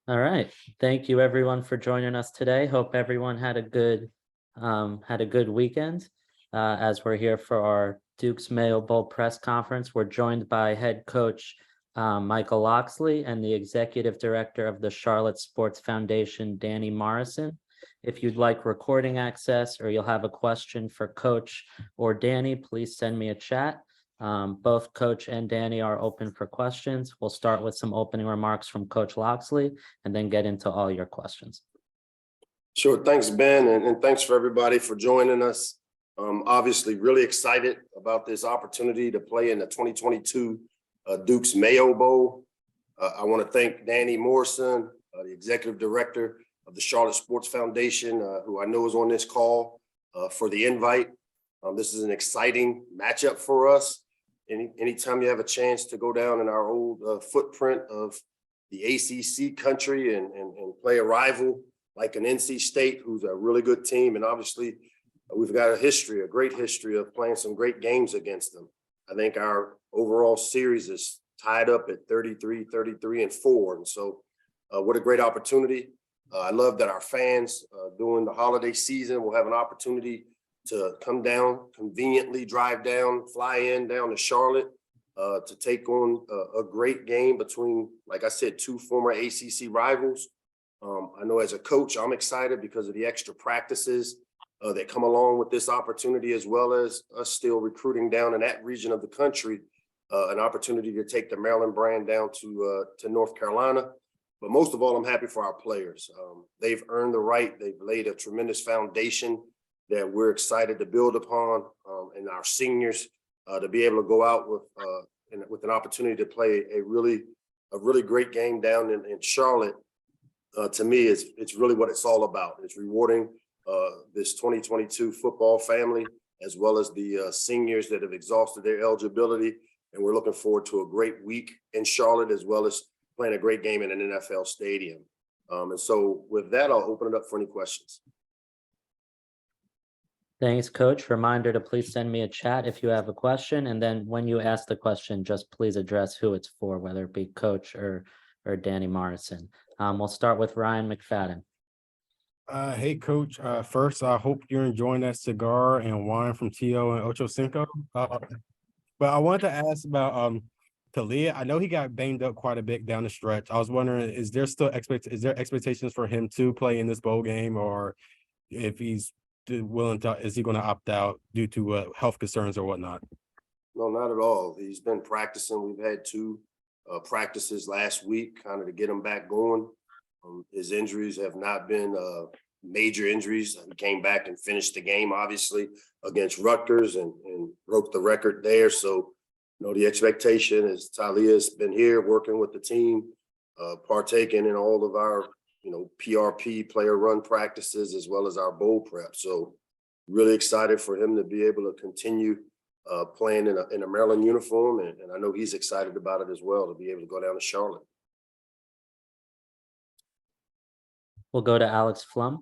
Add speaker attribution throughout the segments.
Speaker 1: All right. Thank you everyone for joining us today. Hope everyone had a good weekend. As we're here for our Duke's Mayo Bowl press conference, we're joined by head coach Michael Locksley and the executive director of the Charlotte Sports Foundation, Danny Morrison. If you'd like recording access or you'll have a question for Coach or Danny, please send me a chat. Both Coach and Danny are open for questions. We'll start with some opening remarks from Coach Locksley and then get into all your questions.
Speaker 2: Sure. Thanks, Ben, and thanks for everybody for joining us. Obviously, really excited about this opportunity to play in the 2022 Duke's Mayo Bowl. I want to thank Danny Morrison, the executive director of the Charlotte Sports Foundation, who I know is on this call, for the invite. This is an exciting matchup for us. Anytime you have a chance to go down in our old footprint of the ACC country and play a rival like an NC State, who's a really good team. And obviously, we've got a great history of playing some great games against them. I think our overall series is tied up at 33-4. And so what a great opportunity. I love that our fans during the holiday season will have an opportunity to come down, conveniently drive down, fly in down to Charlotte to take on a great game between, like I said, two former ACC rivals. I know as a coach, I'm excited because of the extra practices that come along with this opportunity, as well as us still recruiting down in that region of the country, an opportunity to take the Maryland brand down to North Carolina. But most of all, I'm happy for our players. They've earned the right. They've laid a tremendous foundation that we're excited to build upon, and our seniors to be able to go out with an opportunity to play a really great game down in Charlotte. To me, it's really what it's all about. It's rewarding this 2022 football family, as well as the seniors that have exhausted their eligibility. And we're looking forward to a great week in Charlotte, as well as playing a great game in an NFL stadium. And so with that, I'll open it up for any questions.
Speaker 1: Thanks, Coach. Reminder to please send me a chat if you have a question. And then when you ask the question, just please address who it's for, whether it be Coach or Danny Morrison. We'll start with Ryan McFadden.
Speaker 3: Hey, Coach. First, I hope you're enjoying that cigar and wine from Tio and Ocho Cinco. But I wanted to ask about Talia. I know he got banged up quite a bit down the stretch. I was wondering, is there expectations for him to play in this bowl game, or if he's willing to, is he going to opt out due to health concerns or whatnot?
Speaker 2: No, not at all. He's been practicing. We've had two practices last week, kind of to get him back going. His injuries have not been major injuries. He came back and finished the game, obviously, against Rutgers and broke the record there. So, the expectation is Talia's been here working with the team, partaking in all of our PRP, player run practices, as well as our bowl prep. So really excited for him to be able to continue playing in a Maryland uniform. And I know he's excited about it as well, to be able to go down to Charlotte.
Speaker 1: We'll go to Alex Flum.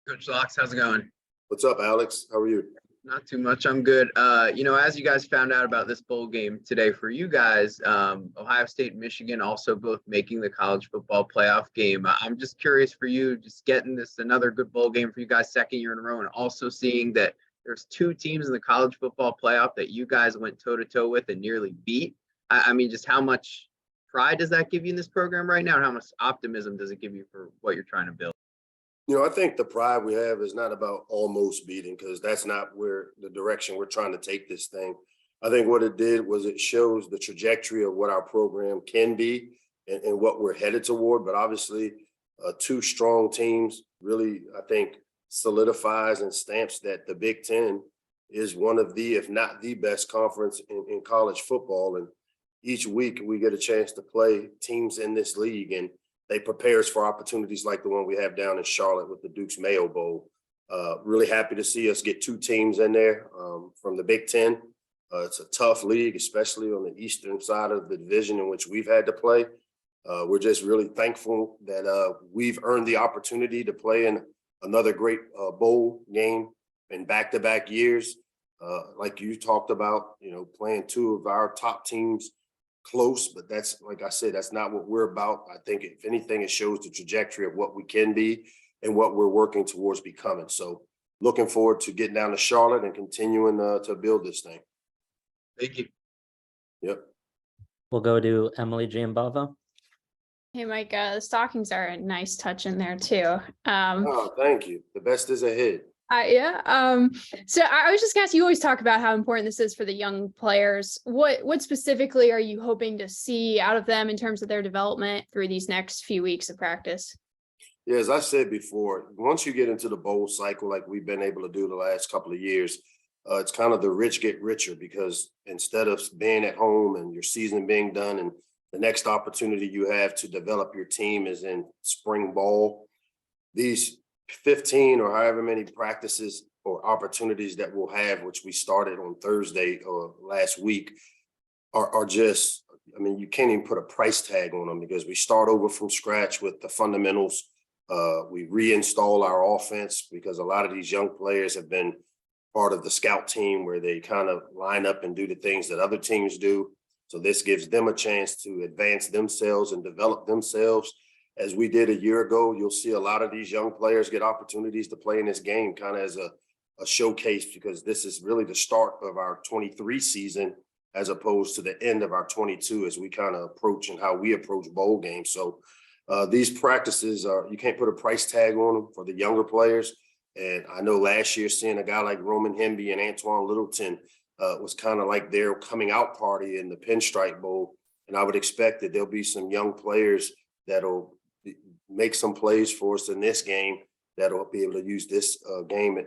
Speaker 4: Coach Locks, how's it going?
Speaker 2: What's up, Alex? How are you?
Speaker 4: Not too much. I'm good. As you guys found out about this bowl game today, for you guys, Ohio State and Michigan also both making the college football playoff game. I'm just curious for you, just getting this another good bowl game for you guys, second year in a row, and also seeing that there's two teams in the college football playoff that you guys went toe-to-toe with and nearly beat. I mean, just how much pride does that give you in this program right now, and how much optimism does it give you for what you're trying to build?
Speaker 2: I think the pride we have is not about almost beating, because that's not where the direction we're trying to take this thing. I think what it did was it shows the trajectory of what our program can be and what we're headed toward. But obviously, two strong teams really, I think, solidifies and stamps that the Big Ten is one of the, if not the best conference in college football. And each week we get a chance to play teams in this league, and they prepare us for opportunities like the one we have down in Charlotte with the Duke's Mayo Bowl. Really happy to see us get two teams in there from the Big Ten. It's a tough league, especially on the eastern side of the division in which we've had to play. We're just really thankful that we've earned the opportunity to play in another great bowl game in back-to-back years. Like you talked about, playing two of our top teams close, but that's, like I said, that's not what we're about. I think if anything, it shows the trajectory of what we can be and what we're working towards becoming. So looking forward to getting down to Charlotte and continuing to build this thing.
Speaker 4: Thank you.
Speaker 2: Yep.
Speaker 1: We'll go to Emily Giambava.
Speaker 5: Hey, Mike, the stockings are a nice touch in there too.
Speaker 2: Oh, thank you. The best is ahead.
Speaker 5: So I was just gonna ask, you always talk about how important this is for the young players. What specifically are you hoping to see out of them in terms of their development through these next few weeks of practice?
Speaker 2: Yeah, as I said before, once you get into the bowl cycle, like we've been able to do the last couple of years, it's kind of the rich get richer, because instead of being at home and your season being done, and the next opportunity you have to develop your team is in spring ball, these 15 or however many practices or opportunities that we'll have, which we started on Thursday or last week, are just, I mean, you can't even put a price tag on them, because we start over from scratch with the fundamentals. We reinstall our offense, because a lot of these young players have been part of the scout team where they kind of line up and do the things that other teams do. So this gives them a chance to advance themselves and develop themselves. As we did a year ago, you'll see a lot of these young players get opportunities to play in this game kind of as a showcase, because this is really the start of our 23 season as opposed to the end of our 22 as we kind of approach and how we approach bowl games. So these practices are, you can't put a price tag on them for the younger players. And I know last year seeing a guy like Roman Hemby and Antoine Littleton was kind of like their coming out party in the Pinstripe Bowl. And I would expect that there'll be some young players that'll make some plays for us in this game that'll be able to use this game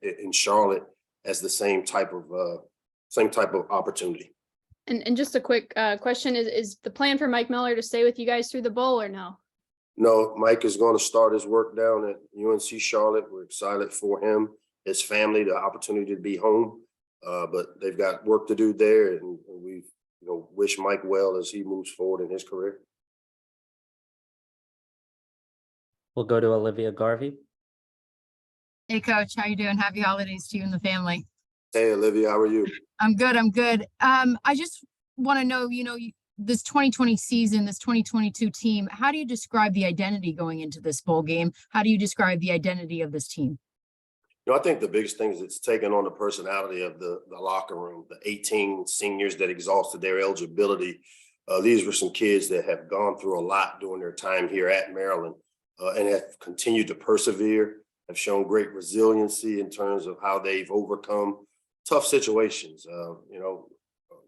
Speaker 2: in Charlotte as the same type of opportunity.
Speaker 5: And just a quick question, is the plan for Mike Miller to stay with you guys through the bowl or no?
Speaker 2: No, Mike is going to start his work down at UNC Charlotte. We're excited for him, his family, the opportunity to be home. But they've got work to do there, and we wish Mike well as he moves forward in his career.
Speaker 1: We'll go to Olivia Garvey.
Speaker 6: Hey, Coach, how you doing? Happy holidays to you and the family.
Speaker 2: Hey, Olivia, how are you?
Speaker 6: I'm good. I'm good. I just want to know, this 2020 season, this 2022 team, how do you describe the identity going into this bowl game? How do you describe the identity of this team?
Speaker 2: I think the biggest thing is it's taken on the personality of the locker room, the 18 seniors that exhausted their eligibility. These were some kids that have gone through a lot during their time here at Maryland and have continued to persevere, have shown great resiliency in terms of how they've overcome tough situations.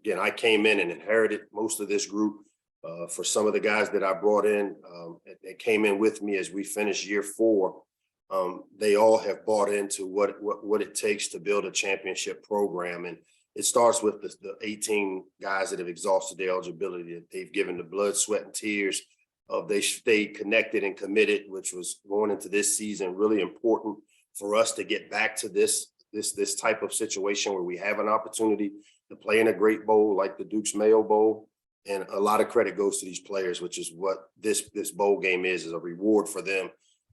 Speaker 2: Again, I came in and inherited most of this group. For some of the guys that I brought in, that came in with me as we finished year 4, they all have bought into what it takes to build a championship program. And it starts with the 18 guys that have exhausted their eligibility, that they've given the blood, sweat, and tears. They stayed connected and committed, which was going into this season really important for us to get back to this type of situation where we have an opportunity to play in a great bowl like the Duke's Mayo Bowl. And a lot of credit goes to these players, which is what this bowl game is a reward for them.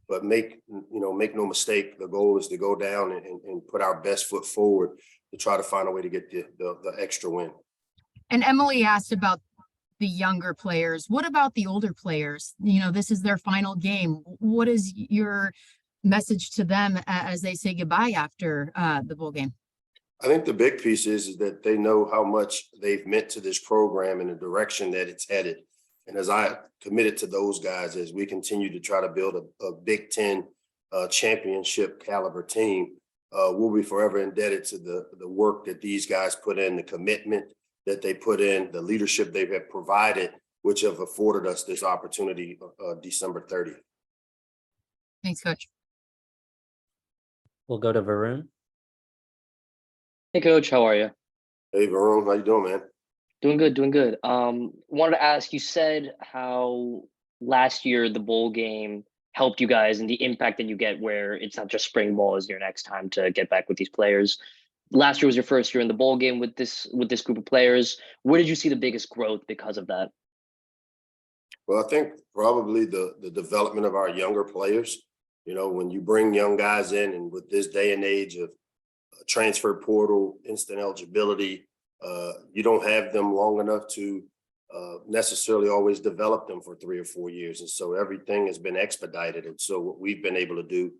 Speaker 2: But make no mistake, the goal is to go down and put our best foot forward to try to find a way to get the extra win.
Speaker 6: And Emily asked about the younger players. What about the older players? This is their final game. What is your message to them as they say goodbye after the bowl game?
Speaker 2: I think the big piece is that they know how much they've meant to this program and the direction that it's headed. And as I committed to those guys, as we continue to try to build a Big Ten championship caliber team, we'll be forever indebted to the work that these guys put in, the commitment that they put in, the leadership they have provided, which have afforded us this opportunity December 30th.
Speaker 6: Thanks, Coach.
Speaker 1: We'll go to Varun.
Speaker 7: Hey, Coach, how are you?
Speaker 2: Hey, Varun, how you doing, man?
Speaker 7: Doing good, doing good. Wanted to ask, you said how last year the bowl game helped you guys and the impact that you get where it's not just spring ball is your next time to get back with these players. Last year was your first year in the bowl game with this group of players. Where did you see the biggest growth because of that?
Speaker 2: Well, I think probably the development of our younger players. When you bring young guys in, and with this day and age of transfer portal, instant eligibility, you don't have them long enough to necessarily always develop them for 3 or 4 years. And so everything has been expedited. And so what we've been able to do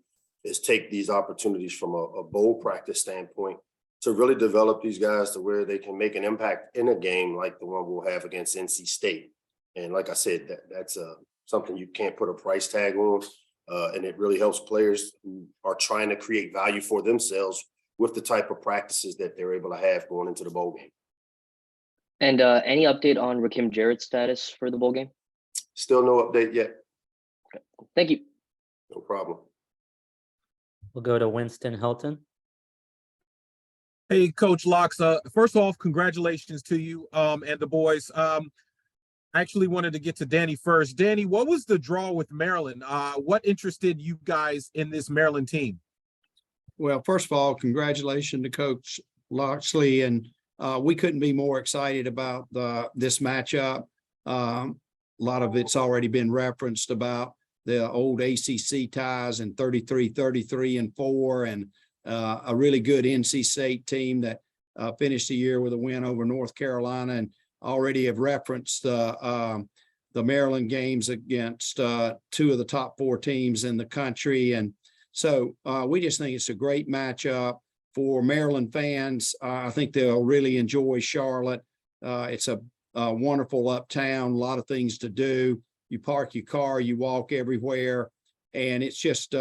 Speaker 2: is take these opportunities from a bowl practice standpoint to really develop these guys to where they can make an impact in a game like the one we'll have against NC State. And like I said, that's something you can't put a price tag on. And it really helps players who are trying to create value for themselves with the type of practices that they're able to have going into the bowl game.
Speaker 7: And any update on Rakim Jarrett's status for the bowl game?
Speaker 2: Still no update yet.
Speaker 7: Okay. Thank you.
Speaker 2: No problem.
Speaker 1: We'll go to Winston Helton.
Speaker 8: Hey, Coach Locks. First off, congratulations to you and the boys. I actually wanted to get to Danny first. Danny, what was the draw with Maryland? What interested you guys in this Maryland team?
Speaker 9: Well, first of all, congratulations to Coach Locksley, and we couldn't be more excited about this matchup. A lot of it's already been referenced about the old ACC ties and 33-33-4, and a really good NC State team that finished the year with a win over North Carolina, and already have referenced the Maryland games against 2 of the top 4 teams in the country. And so we just think it's a great matchup for Maryland fans. I think they'll really enjoy Charlotte. It's a wonderful uptown, a lot of things to do. You park your car, you walk everywhere. And it's just,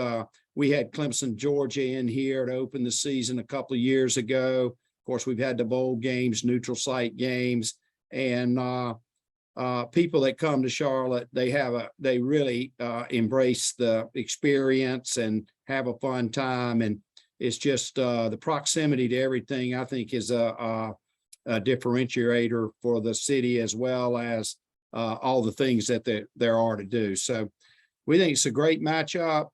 Speaker 9: we had Clemson, Georgia in here to open the season a couple of years ago. Of course, we've had the bowl games, neutral site games, and people that come to Charlotte, they really embrace the experience and have a fun time. And it's just the proximity to everything, I think, is a differentiator for the city, as well as all the things that there are to do. So we think it's a great matchup.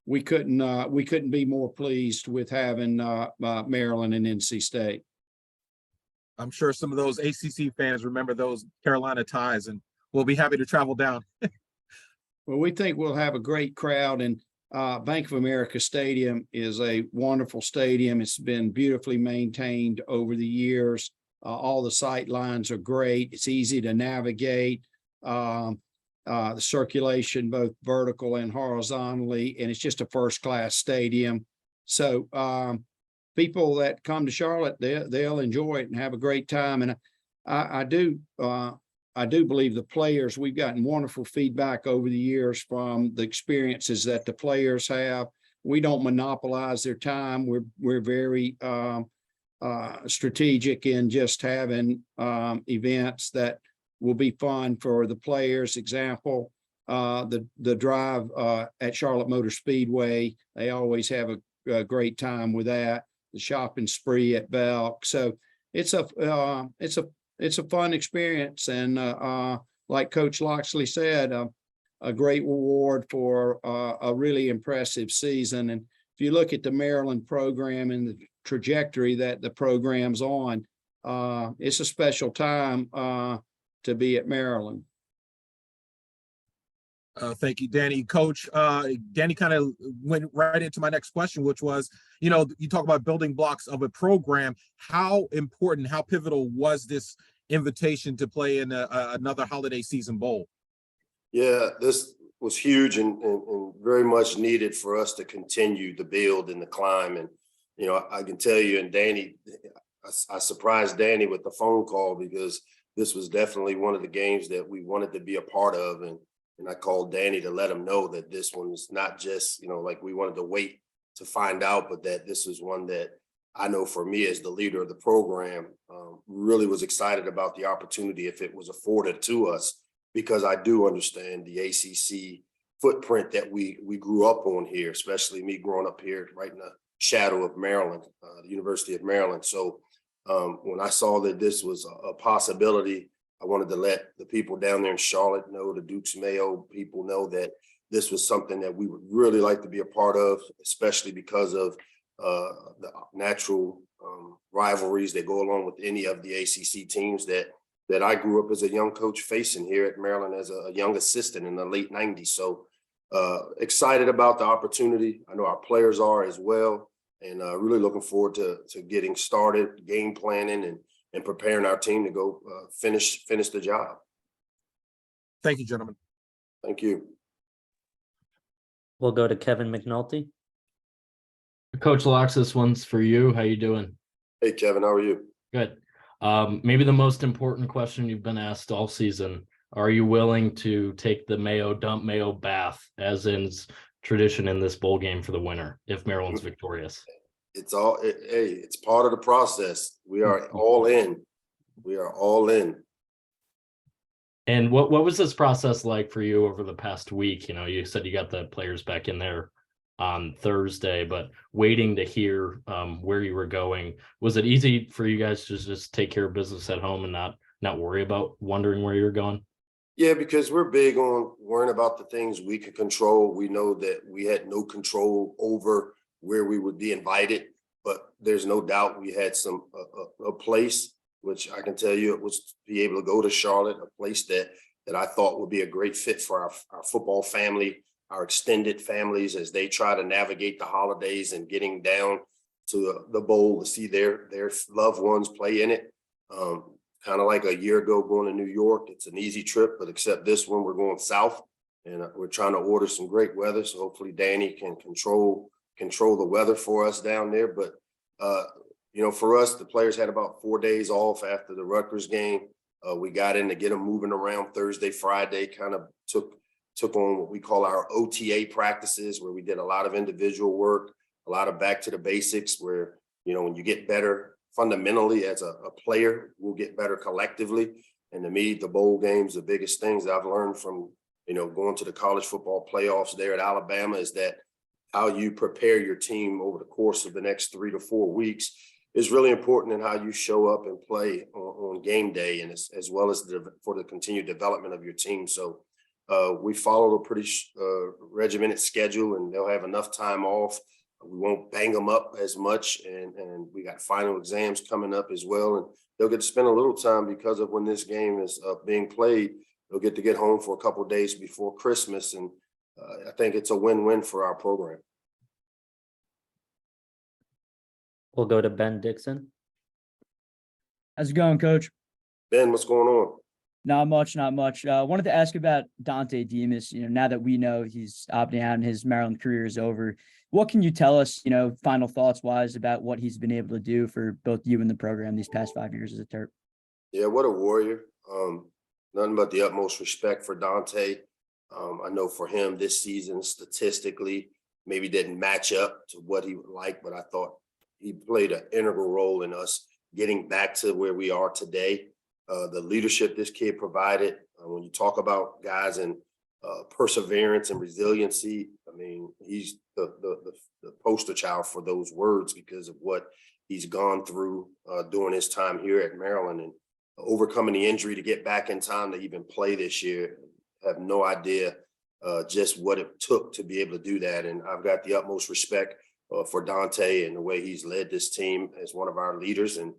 Speaker 9: We couldn't be more pleased with having Maryland and NC State.
Speaker 8: I'm sure some of those ACC fans remember those Carolina ties, and we'll be happy to travel down.
Speaker 9: Well, we think we'll have a great crowd, and Bank of America Stadium is a wonderful stadium. It's been beautifully maintained over the years. All the sight lines are great. It's easy to navigate. The circulation, both vertical and horizontally, and it's just a first-class stadium. So people that come to Charlotte, they'll enjoy it and have a great time. And I do believe the players, we've gotten wonderful feedback over the years from the experiences that the players have. We don't monopolize their time. We're very strategic in just having events that will be fun for the players. Example, the drive at Charlotte Motor Speedway, they always have a great time with that. The shopping spree at Belk. So it's a fun experience, and like Coach Locksley said, a great reward for a really impressive season. And if you look at the Maryland program and the trajectory that the program's on, it's a special time to be at Maryland.
Speaker 8: Thank you, Danny. Coach, Danny kind of went right into my next question, which was, you talk about building blocks of a program. How important, how pivotal was this invitation to play in another holiday season bowl?
Speaker 2: Yeah, this was huge and very much needed for us to continue the build and the climb. And, I can tell you, and Danny, I surprised Danny with the phone call, because this was definitely one of the games that we wanted to be a part of. And I called Danny to let him know that this one was not just, like we wanted to wait to find out, but that this was one that I know for me as the leader of the program, really was excited about the opportunity if it was afforded to us, because I do understand the ACC footprint that we grew up on here, especially me growing up here right in the shadow of Maryland, the University of Maryland. So when I saw that this was a possibility, I wanted to let the people down there in Charlotte know, the Dukes Mayo people know, that this was something that we would really like to be a part of, especially because of the natural rivalries that go along with any of the ACC teams that I grew up as a young coach facing here at Maryland as a young assistant in the late 90s. So excited about the opportunity. I know our players are as well, and really looking forward to getting started, game planning, and preparing our team to go finish the job.
Speaker 8: Thank you, gentlemen.
Speaker 2: Thank you.
Speaker 1: We'll go to Kevin McNulty.
Speaker 10: Coach Locks, this one's for you. How you doing?
Speaker 2: Hey, Kevin, how are you?
Speaker 10: Good. Maybe the most important question you've been asked all season. Are you willing to take the dump Mayo bath, as in tradition in this bowl game, for the winner if Maryland's victorious?
Speaker 2: It's part of the process. We are all in. We are all in.
Speaker 10: And what was this process like for you over the past week? You know, you said you got the players back in there on Thursday, but waiting to hear where you were going. Was it easy for you guys to just take care of business at home and not worry about wondering where you're going?
Speaker 2: Yeah, because we're big on worrying about the things we can control. We know that we had no control over where we would be invited, but there's no doubt we had a place, which I can tell you it was to be able to go to Charlotte, a place that I thought would be a great fit for our football family, our extended families, as they try to navigate the holidays and getting down to the bowl to see their loved ones play in it. Kind of like a year ago going to New York. It's an easy trip, but except this one, we're going south, and we're trying to order some great weather. So hopefully Danny can control the weather for us down there. But you know, for us, the players had about 4 days off after the Rutgers game. We got in to get them moving around Thursday, Friday, kind of took on what we call our OTA practices, where we did a lot of individual work, a lot of back to the basics, where, you know, when you get better fundamentally as a player, we'll get better collectively. And to me, the bowl games, the biggest things that I've learned from, you know, going to the college football playoffs there at Alabama is that how you prepare your team over the course of the next 3 to 4 weeks is really important in how you show up and play on game day, and as well as for the continued development of your team. So we followed a pretty regimented schedule, and they'll have enough time off. We won't bang them up as much, and we got final exams coming up as well, and they'll get to spend a little time because of when this game is being played. They'll get to get home for a couple of days before Christmas, and I think it's a win-win for our program.
Speaker 1: We'll go to Ben Dixon.
Speaker 11: How's it going, Coach?
Speaker 2: Ben, what's going on?
Speaker 11: Not much. Wanted to ask about Dante Demas. You know, now that we know he's opting out and his Maryland career is over, what can you tell us, you know, final thoughts wise about what he's been able to do for both you and the program these past 5 years as a Terp?
Speaker 2: Yeah, what a warrior. Nothing but the utmost respect for Dante. I know for him this season, statistically, maybe didn't match up to what he would like, but I thought he played an integral role in us getting back to where we are today. The leadership this kid provided, when you talk about guys and perseverance and resiliency, I mean, he's the poster child for those words because of what he's gone through during his time here at Maryland, and overcoming the injury to get back in time to even play this year. I have no idea just what it took to be able to do that. And I've got the utmost respect for Dante and the way he's led this team as one of our leaders. And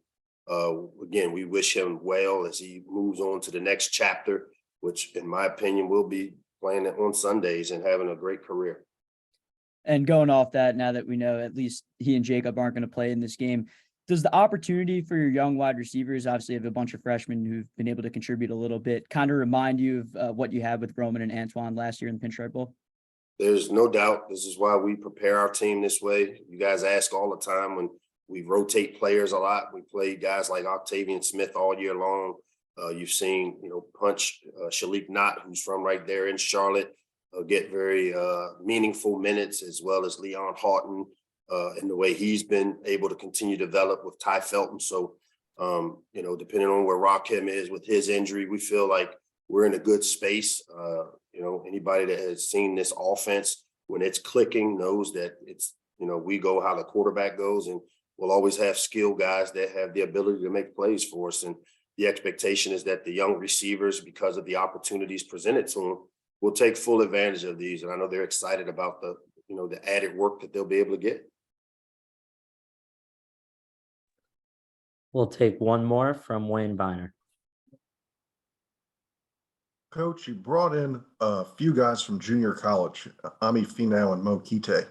Speaker 2: again, we wish him well as he moves on to the next chapter, which in my opinion will be playing on Sundays and having a great career.
Speaker 11: And going off that, now that we know at least he and Jacob aren't going to play in this game, does the opportunity for your young wide receivers, obviously have a bunch of freshmen who've been able to contribute a little bit, kind of remind you of what you had with Roman and Antoine last year in the Pinstripe Bowl?
Speaker 2: There's no doubt. This is why we prepare our team this way. You guys ask all the time when we rotate players a lot. We play guys like Octavian Smith all year long. You've seen, you know, Punch Shalik Knott, who's from right there in Charlotte, get very meaningful minutes, as well as Leon Houghton and the way he's been able to continue to develop with Ty Felton. So, you know, depending on where Rakim is with his injury, we feel like we're in a good space. You know, anybody that has seen this offense, when it's clicking, knows that it's, you know, we go how the quarterback goes, and we'll always have skilled guys that have the ability to make plays for us. And the expectation is that the young receivers, because of the opportunities presented to them, will take full advantage of these. And I know they're excited about the, you know, the added work that they'll be able to get.
Speaker 1: We'll take one more from Wayne Biner.
Speaker 12: Coach, you brought in a few guys from junior college, Ami Finau and Mo Kite,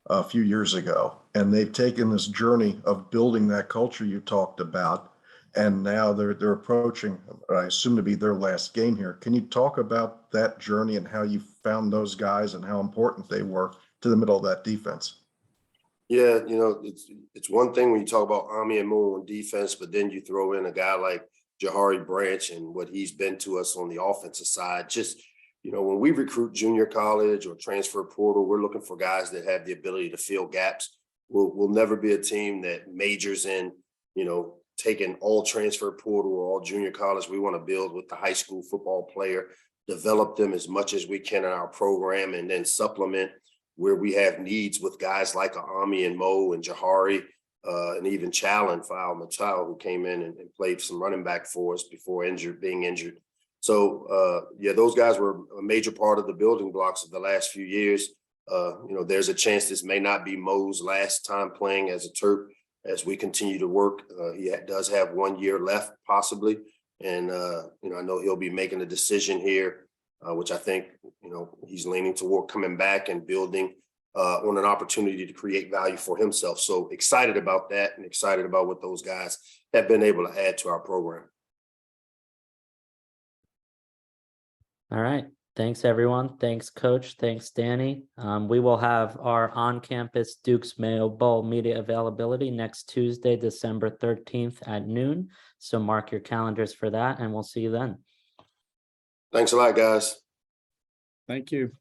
Speaker 12: a few years ago, and they've taken this journey of building that culture you talked about. and now they're approaching, I assume to be their last game here. Can you talk about that journey and how you found those guys and how important they were to the middle of that defense?
Speaker 2: Yeah, it's one thing when you talk about Ami and Mo on defense, but then you throw in a guy like Jahari Branch and what he's been to us on the offensive side. Just, when we recruit junior college or transfer portal, we're looking for guys that have the ability to fill gaps. We'll never be a team that majors in, taking all transfer portal or all junior college. We want to build with the high school football player, develop them as much as we can in our program, and then supplement where we have needs with guys like Ami and Mo and Jahari, and even Challen File Mattel, who came in and played some running back for us before being injured. So, those guys were a major part of the building blocks of the last few years. There's a chance this may not be Mo's last time playing as a Terp as we continue to work. He does have 1 year left, possibly. And, I know he'll be making a decision here, which I think, he's leaning toward coming back and building on an opportunity to create value for himself. So excited about that and excited about what those guys have been able to add to our program.
Speaker 1: All right. Thanks, everyone. Thanks, Coach. Thanks, Danny. We will have our on-campus Dukes Mayo Bowl media availability next Tuesday, December 13th at noon. So mark your calendars for that, and we'll see you then.
Speaker 2: Thanks a lot, guys.
Speaker 9: Thank you.